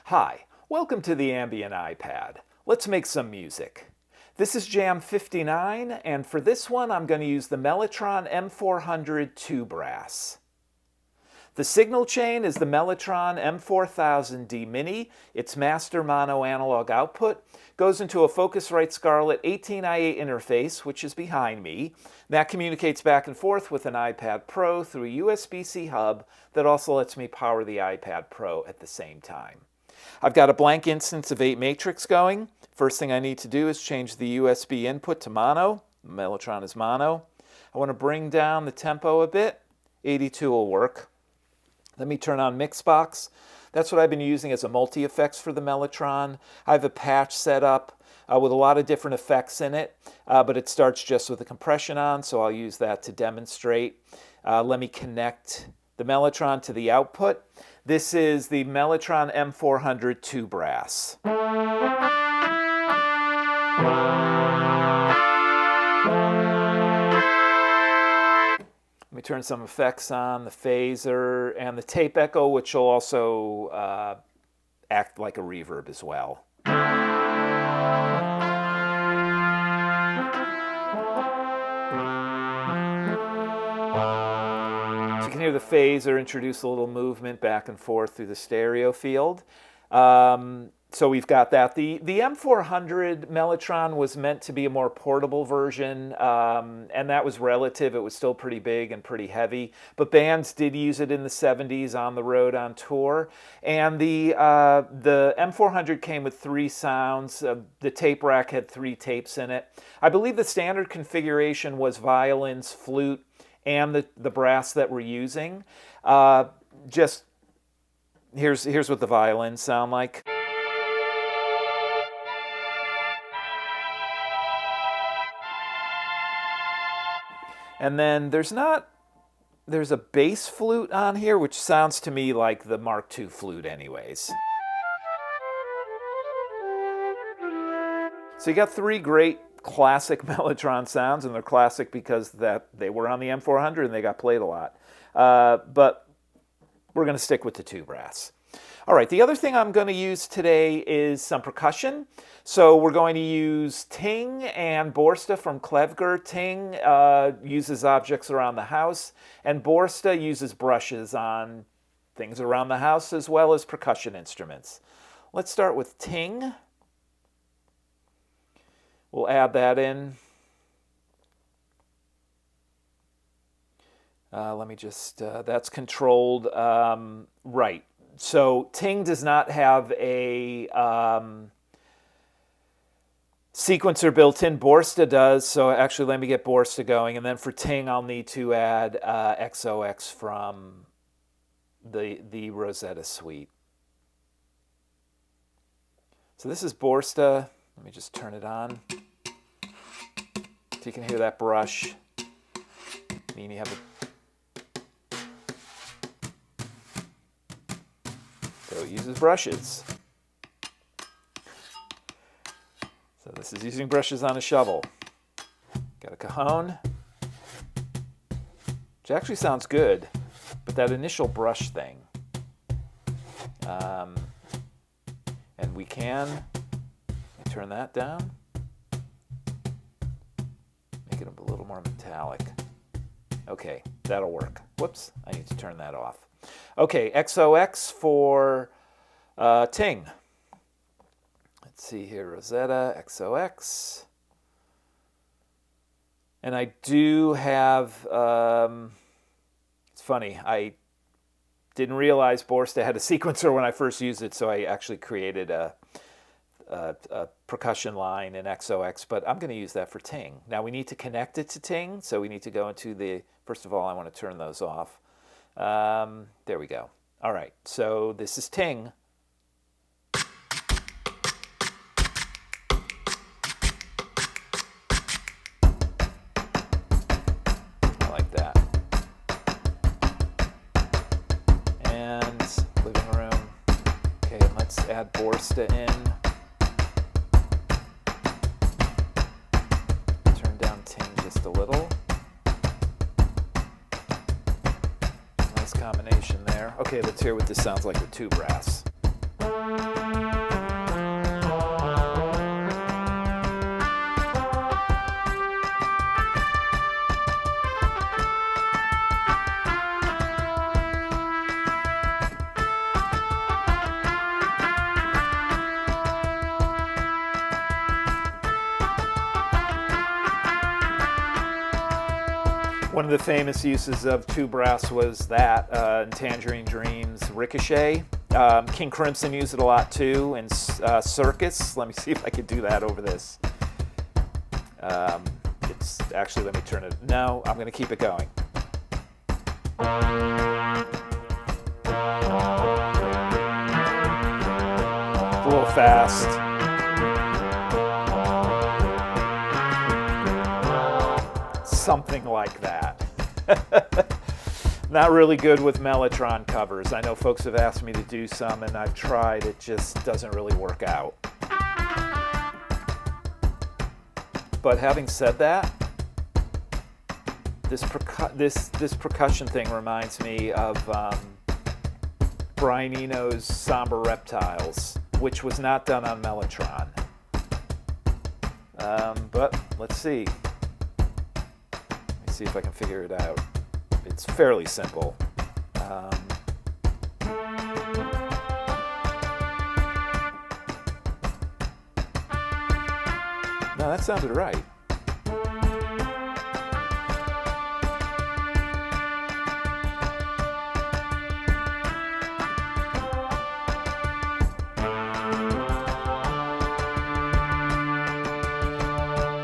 Hi, welcome to the Ambient iPad. Let's make some music. This is Jam 59, and for this one I'm going to use the Mellotron M400 2 brass. The signal chain is the Mellotron M4000D Mini. Its master mono analog output goes into a Focusrite Scarlett 18i8 interface, which is behind me. That communicates back and forth with an iPad Pro through a USB-C hub that also lets me power the iPad Pro at the same time. I've got a blank instance of apeMatrix going. First thing I need to do is change the USB input to mono. The Mellotron is mono. I want to bring down the tempo a bit. 82 will work. Let me turn on MixBox. That's what I've been using as a multi-effects for the Mellotron. I have a patch set up with a lot of different effects in it, but it starts just with the compression on, so I'll use that to demonstrate. Let me connect the Mellotron to the output. This is the Mellotron M400 2 brass. Let me turn some effects on, the phaser and the tape echo, which will also act like a reverb as well. So you can hear the phaser introduce a little movement back and forth through the stereo field. So we've got that. The M400 Mellotron was meant to be a more portable version, and that was relative. It was still pretty big and pretty heavy, but bands did use it in the 70s on the road on tour. And the M400 came with 3 sounds. The tape rack had 3 tapes in it. I believe the standard configuration was violins, flute, and the brass that we're using. Just here's what the violins sound like. And then there's a bass flute on here, which sounds to me like the Mark II flute anyways. So you got 3 great classic Mellotron sounds, and they're classic because they were on the M400 and they got played a lot. But we're going to stick with the 2 brass. All right, the other thing I'm going to use today is some percussion. So we're going to use Ting and Borsta from Klevgr Ting, uses objects around the house, and Borsta uses brushes on things around the house as well as percussion instruments. Let's start with Ting. We'll add that in. Let me just, that's controlled right. So Ting does not have a sequencer built in. Borsta does, so actually let me get Borsta going. And then for Ting, I'll need to add XOX from the Rosetta suite. So this is Borsta. Let me just turn it on. So you can hear that brush. I mean, you have a So it uses brushes. So this is using brushes on a shovel. Got a cajon, which actually sounds good, but that initial brush thing. And we can turn that down, make it a little more metallic. Okay, that'll work. Whoops, I need to turn that off. Okay, XOX for Ting. Let's see here, Rosetta, XOX. And I do have, it's funny, I didn't realize Borsta had a sequencer when I first used it, so I actually created a percussion line in XOX, but I'm going to use that for Ting. Now we need to connect it to Ting, so we need to go into the, first of all, I want to turn those off. There we go. All right, so this is Ting. I like that. And living room. Okay, and let's add Borsta in. Turn down Ting just a little. Combination there. Okay, let's hear what this sounds like with 2 brass. One of the famous uses of two brass was that in Tangerine Dream's Ricochet. King Crimson used it a lot too in Circus. Let me see if I could do that over this. It's actually, let me turn it. No, I'm going to keep it going. It's a little fast. Something like that. Not really good with Mellotron covers. I know folks have asked me to do some and I've tried. It just doesn't really work out. But having said that, this percussion thing reminds me of Brian Eno's Sombre Reptiles, which was not done on Mellotron. But let's see. See if I can figure it out. It's fairly simple. No, that sounded right.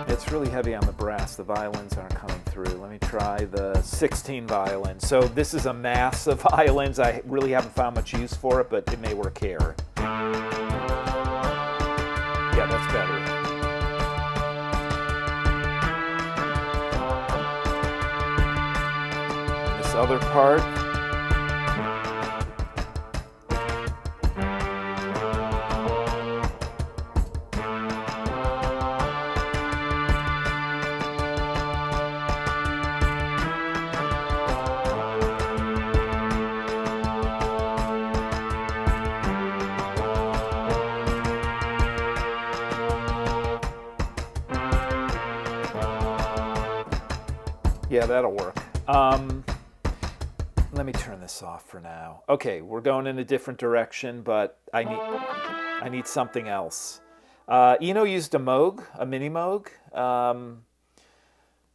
It's really heavy on the brass. The violins aren't coming through. Let me try the 16 violin. So this is a mass of violins. I really haven't found much use for it, but it may work here. Yeah, that's better. This other part. Yeah, that'll work. Let me turn this off for now. Okay, we're going in a different direction, but I need something else. Eno used a Moog, a mini Moog.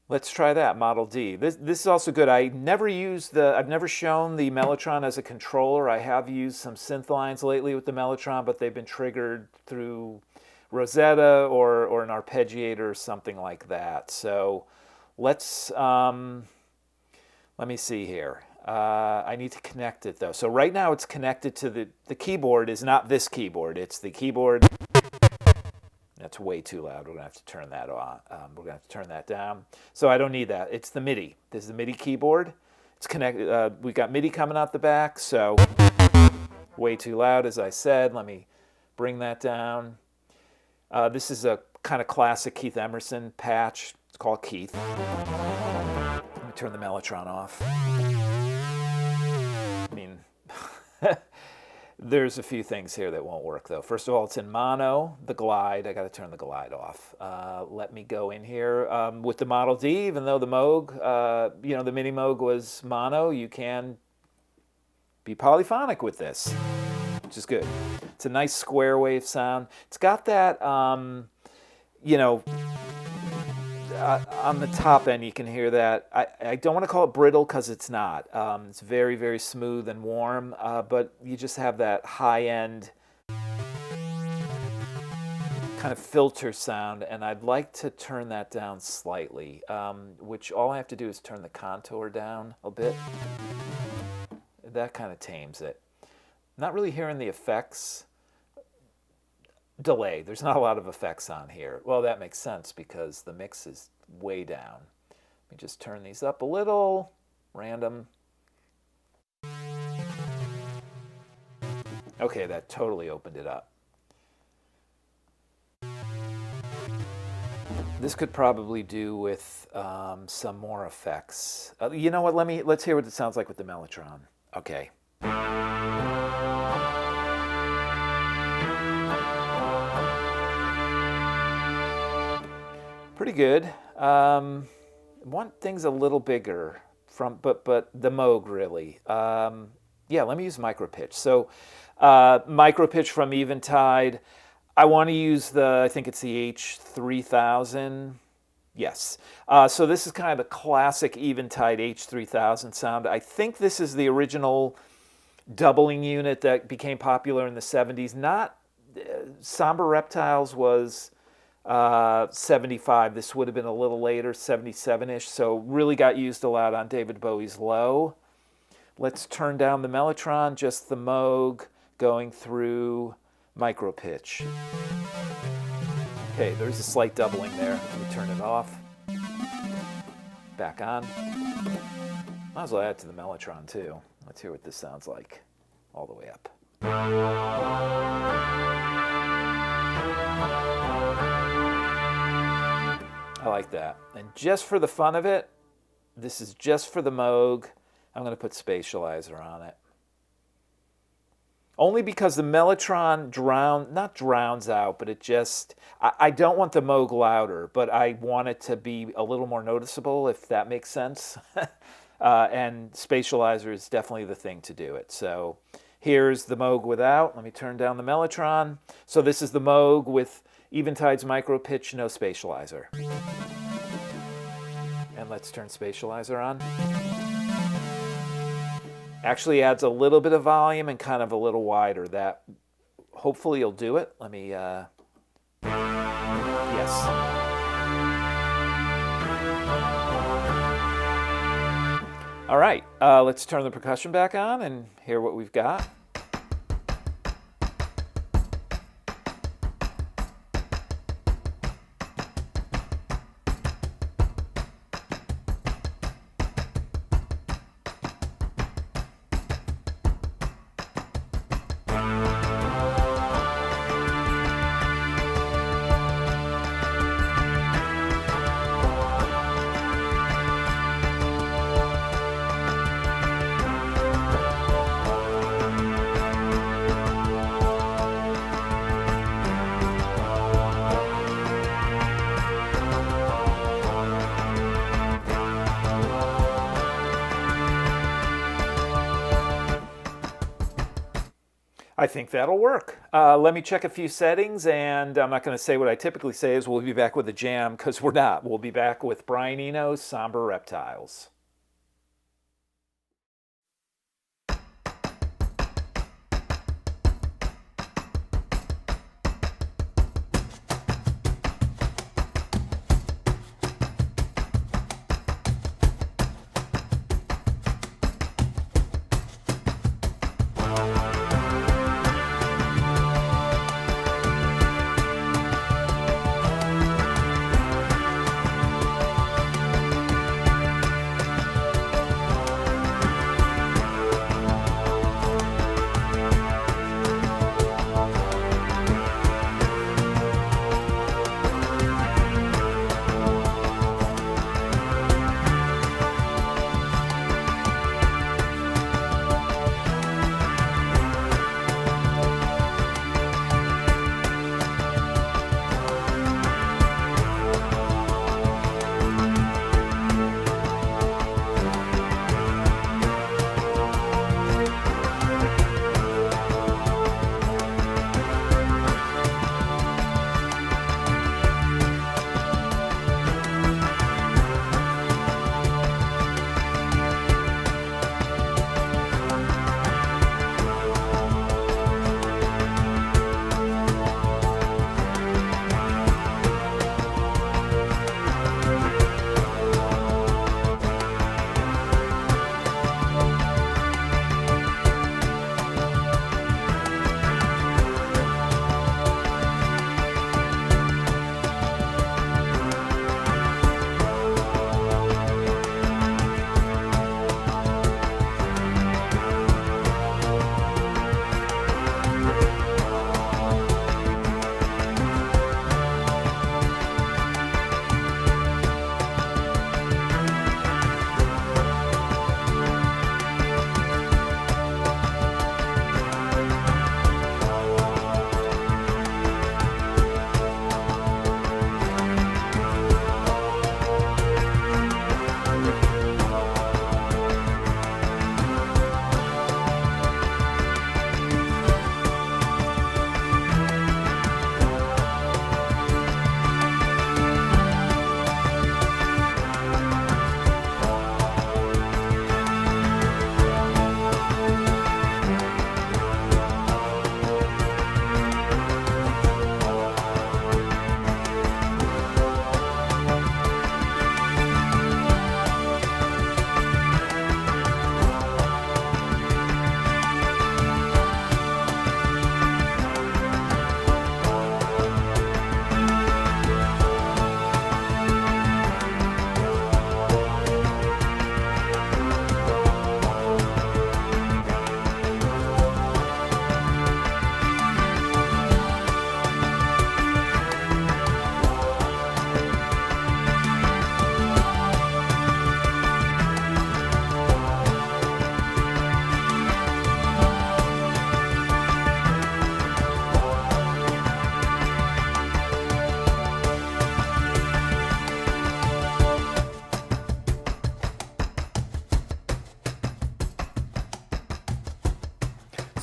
Let's try that, Model D. This is also good. I've never shown the Mellotron as a controller. I have used some synth lines lately with the Mellotron, but they've been triggered through Rosetta or an arpeggiator or something like that. So let's, let me see here. I need to connect it though. So right now it's connected to the keyboard is not this keyboard. It's the keyboard. That's way too loud. We're gonna have to turn that on. We're gonna have to turn that down. So I don't need that. It's the MIDI. This is the MIDI keyboard. It's connected. We got MIDI coming out the back. So way too loud, as I said. Let me bring that down. This is a kind of classic Keith Emerson patch. It's called Keith. Let me turn the Mellotron off. I mean, there's a few things here that won't work though. First of all, it's in mono, the glide. I got to turn the glide off. Let me go in here with the Model D. Even though the Moog, the mini Moog was mono, you can be polyphonic with this, which is good. It's a nice square wave sound. It's got that, on the top end, you can hear that. I don't want to call it brittle because it's not. It's very, very smooth and warm, but you just have that high-end kind of filter sound, and I'd like to turn that down slightly, which all I have to do is turn the contour down a bit. That kind of tames it. Not really hearing the effects. Delay. There's not a lot of effects on here. Well, that makes sense because the mix is way down. Let me just turn these up a little. Random. Okay, that totally opened it up. This could probably do with some more effects. You know what? Let's hear what it sounds like with the Mellotron. Okay. Pretty good. Want things a little bigger but the Moog really. Yeah, let me use micro pitch. So micro pitch from Eventide. I want to use I think it's the H3000. Yes. So this is kind of the classic Eventide H3000 sound. I think this is the original doubling unit that became popular in the 70s. Not Sombre Reptiles was 75. This would have been a little later, 77-ish. So really got used a lot on David Bowie's Low. Let's turn down the Mellotron, just the Moog going through micro pitch. Okay, there's a slight doubling there. Let me turn it off. Back on. Might as well add to the Mellotron too. Let's hear what this sounds like all the way up. I like that. And just for the fun of it, this is just for the Moog, I'm going to put Spatializer on it. Only because the Mellotron not drowns out, but it just, I don't want the Moog louder, but I want it to be a little more noticeable, if that makes sense. And Spatializer is definitely the thing to do it. So here's the Moog without. Let me turn down the Mellotron. So this is the Moog with Eventide's micro pitch, no Spatializer. And let's turn Spatializer on. Actually adds a little bit of volume and kind of a little wider. That hopefully you'll do it. Let me, yes. All right, let's turn the percussion back on and hear what we've got. I think that'll work. Let me check a few settings, and I'm not going to say what I typically say is we'll be back with a jam, because we're not. We'll be back with Brian Eno Sombre Reptiles.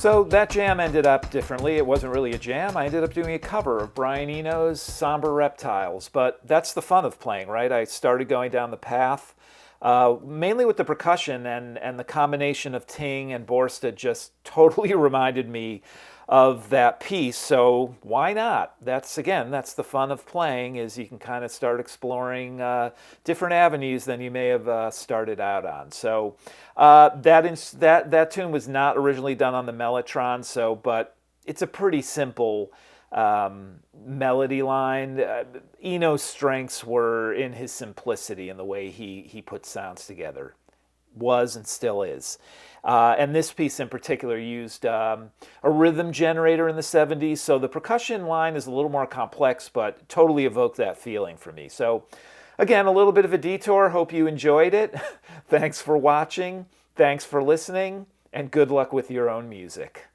So that jam ended up differently. It wasn't really a jam. I ended up doing a cover of Brian Eno's Sombre Reptiles, but that's the fun of playing, right? I started going down the path, mainly with the percussion, and the combination of Ting and Borsta just totally reminded me of that piece, so why not? That's the fun of playing, is you can kind of start exploring different avenues than you may have started out on. So that tune was not originally done on the Mellotron, but it's a pretty simple melody line. Eno's strengths were in his simplicity and the way he put sounds together. Was and still is. And this piece in particular used a rhythm generator in the 70s, so the percussion line is a little more complex, but totally evoked that feeling for me. So again, a little bit of a detour. Hope you enjoyed it. Thanks for watching. Thanks for listening, and good luck with your own music.